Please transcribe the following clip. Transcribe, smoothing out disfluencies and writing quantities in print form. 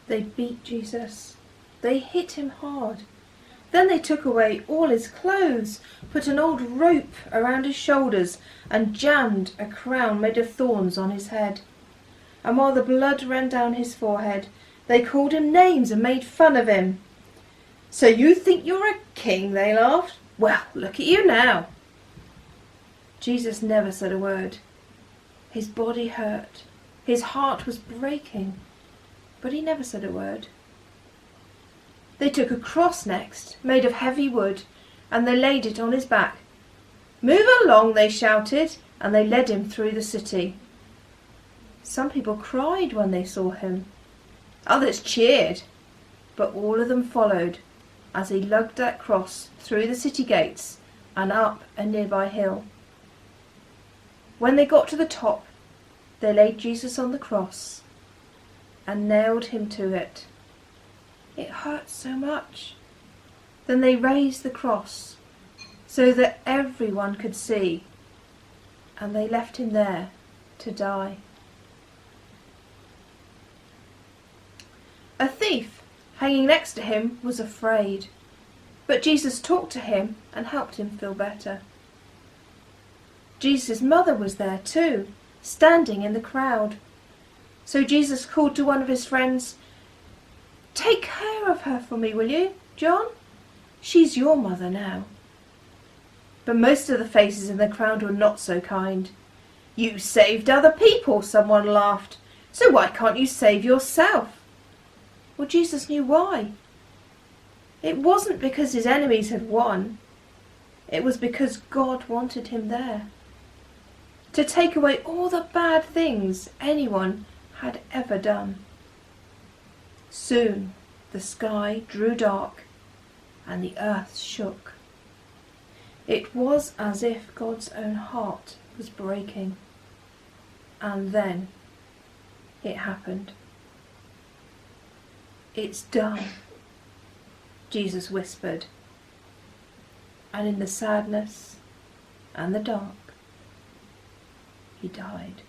They beat Jesus. They hit him hard. Then they took away all his clothes, put an old rope around his shoulders, and jammed a crown made of thorns on his head. And while the blood ran down his forehead, they called him names and made fun of him. "So you think you're a king?" they laughed. "Well, look at you now." Jesus never said a word. His body hurt. His heart was breaking. But he never said a word. They took a cross next, made of heavy wood, and they laid it on his back. "Move along," they shouted, and they led him through the city. Some people cried when they saw him. Others cheered, but all of them followed as he lugged that cross through the city gates and up a nearby hill. When they got to the top, they laid Jesus on the cross and nailed him to it. It hurt so much. Then they raised the cross so that everyone could see, and they left him there to die. A thief hanging next to him was afraid, but Jesus talked to him and helped him feel better. Jesus' mother was there too, standing in the crowd. So Jesus called to one of his friends, "Take care of her for me, will you, John? She's your mother now." But most of the faces in the crowd were not so kind. "You saved other people," someone laughed. "So why can't you save yourself?" Well, Jesus knew why. It wasn't because his enemies had won. It was because God wanted him there, to take away all the bad things anyone had ever done. Soon the sky grew dark and the earth shook. It was as if God's own heart was breaking. And then it happened. "It's done," Jesus whispered. And in the sadness and the dark, he died.